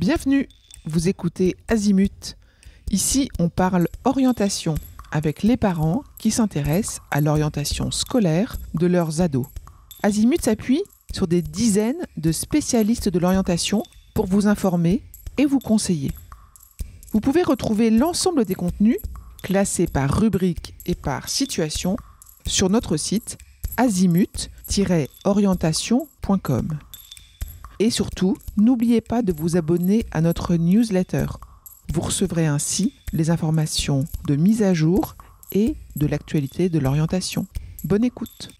Bienvenue, vous écoutez Azimut. Ici, on parle orientation avec les parents qui s'intéressent à l'orientation scolaire de leurs ados. Azimut s'appuie sur des dizaines de spécialistes de l'orientation pour vous informer et vous conseiller. Vous pouvez retrouver l'ensemble des contenus classés par rubrique et par situation sur notre site azimut-orientation.com. Et surtout, n'oubliez pas de vous abonner à notre newsletter. Vous recevrez ainsi les informations de mise à jour et de l'actualité de l'orientation. Bonne écoute.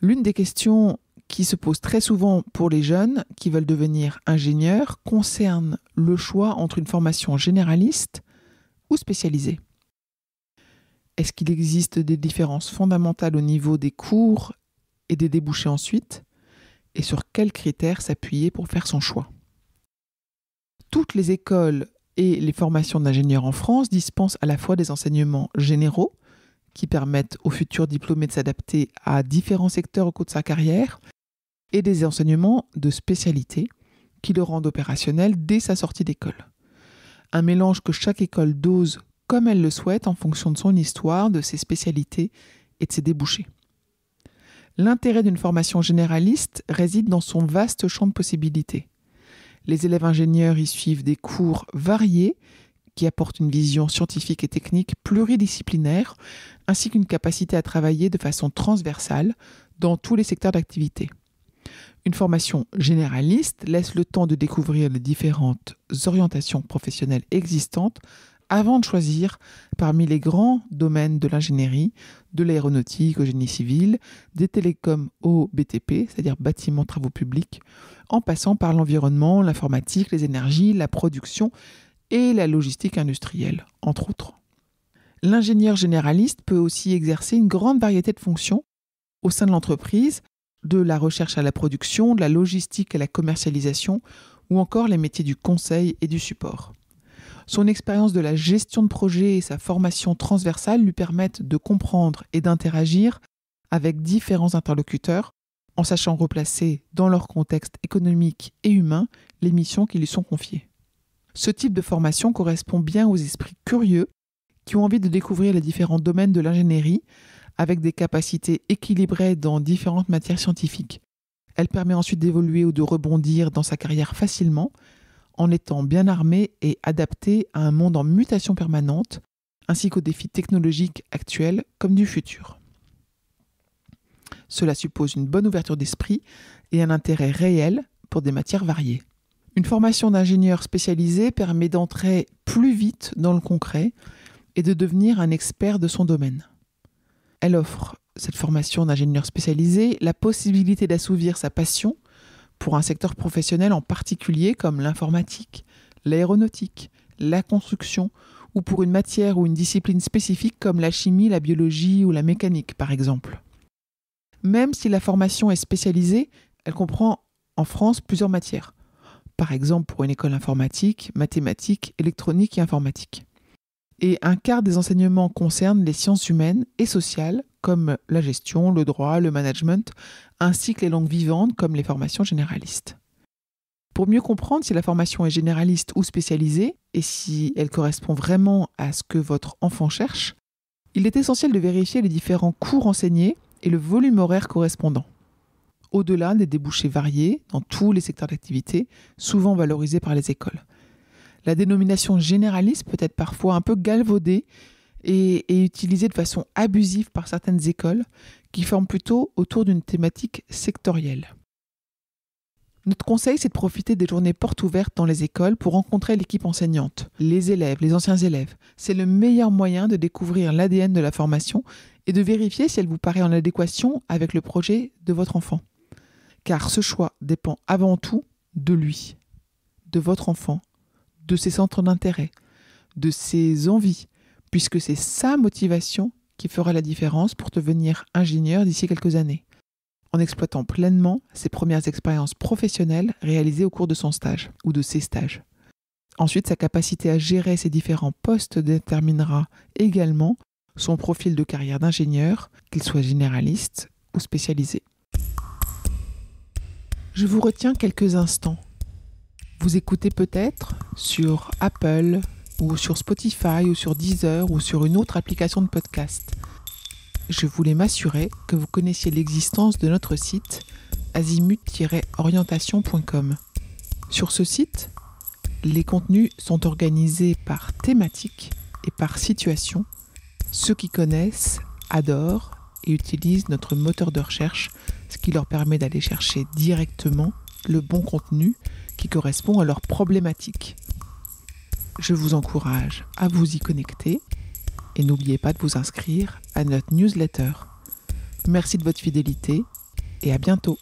L'une des questions qui se pose très souvent pour les jeunes qui veulent devenir ingénieurs concerne le choix entre une formation généraliste ou spécialisée. Est-ce qu'il existe des différences fondamentales au niveau des cours et des débouchés ensuite ? Et sur quels critères s'appuyer pour faire son choix ? Toutes les écoles et les formations d'ingénieurs en France dispensent à la fois des enseignements généraux qui permettent aux futurs diplômés de s'adapter à différents secteurs au cours de sa carrière et des enseignements de spécialité qui le rendent opérationnel dès sa sortie d'école. Un mélange que chaque école dose comme elle le souhaite en fonction de son histoire, de ses spécialités et de ses débouchés. L'intérêt d'une formation généraliste réside dans son vaste champ de possibilités. Les élèves ingénieurs y suivent des cours variés qui apportent une vision scientifique et technique pluridisciplinaire, ainsi qu'une capacité à travailler de façon transversale dans tous les secteurs d'activité. Une formation généraliste laisse le temps de découvrir les différentes orientations professionnelles existantes avant de choisir parmi les grands domaines de l'ingénierie, de l'aéronautique au génie civil, des télécoms au BTP, c'est-à-dire bâtiments travaux publics, en passant par l'environnement, l'informatique, les énergies, la production et la logistique industrielle, entre autres. L'ingénieur généraliste peut aussi exercer une grande variété de fonctions au sein de l'entreprise, de la recherche à la production, de la logistique à la commercialisation, ou encore les métiers du conseil et du support. Son expérience de la gestion de projet et sa formation transversale lui permettent de comprendre et d'interagir avec différents interlocuteurs en sachant replacer dans leur contexte économique et humain les missions qui lui sont confiées. Ce type de formation correspond bien aux esprits curieux qui ont envie de découvrir les différents domaines de l'ingénierie avec des capacités équilibrées dans différentes matières scientifiques. Elle permet ensuite d'évoluer ou de rebondir dans sa carrière facilement en étant bien armé et adapté à un monde en mutation permanente, ainsi qu'aux défis technologiques actuels comme du futur. Cela suppose une bonne ouverture d'esprit et un intérêt réel pour des matières variées. Une formation d'ingénieur spécialisé permet d'entrer plus vite dans le concret et de devenir un expert de son domaine. Elle offre, cette formation d'ingénieur spécialisé, la possibilité d'assouvir sa passion pour un secteur professionnel en particulier comme l'informatique, l'aéronautique, la construction ou pour une matière ou une discipline spécifique comme la chimie, la biologie ou la mécanique par exemple. Même si la formation est spécialisée, elle comprend en France plusieurs matières. Par exemple pour une école informatique, mathématiques, électronique et informatique. Et un quart des enseignements concernent les sciences humaines et sociales comme la gestion, le droit, le management, ainsi que les langues vivantes comme les formations généralistes. Pour mieux comprendre si la formation est généraliste ou spécialisée et si elle correspond vraiment à ce que votre enfant cherche, il est essentiel de vérifier les différents cours enseignés et le volume horaire correspondant. Au-delà des débouchés variés dans tous les secteurs d'activité, souvent valorisés par les écoles. La dénomination généraliste peut être parfois un peu galvaudée et utilisée de façon abusive par certaines écoles qui forment plutôt autour d'une thématique sectorielle. Notre conseil, c'est de profiter des journées portes ouvertes dans les écoles pour rencontrer l'équipe enseignante, les élèves, les anciens élèves. C'est le meilleur moyen de découvrir l'ADN de la formation et de vérifier si elle vous paraît en adéquation avec le projet de votre enfant. Car ce choix dépend avant tout de lui, de votre enfant, de ses centres d'intérêt, de ses envies, puisque c'est sa motivation qui fera la différence pour devenir ingénieur d'ici quelques années, en exploitant pleinement ses premières expériences professionnelles réalisées au cours de son stage ou de ses stages. Ensuite, sa capacité à gérer ses différents postes déterminera également son profil de carrière d'ingénieur, qu'il soit généraliste ou spécialisé. Je vous retiens quelques instants. Vous écoutez peut-être sur Apple ou sur Spotify ou sur Deezer ou sur une autre application de podcast. Je voulais m'assurer que vous connaissiez l'existence de notre site azimut-orientation.com. Sur ce site, les contenus sont organisés par thématique et par situation. Ceux qui connaissent adorent et utilisent notre moteur de recherche, ce qui leur permet d'aller chercher directement le bon contenu qui correspond à leur problématique. Je vous encourage à vous y connecter et n'oubliez pas de vous inscrire à notre newsletter. Merci de votre fidélité et à bientôt.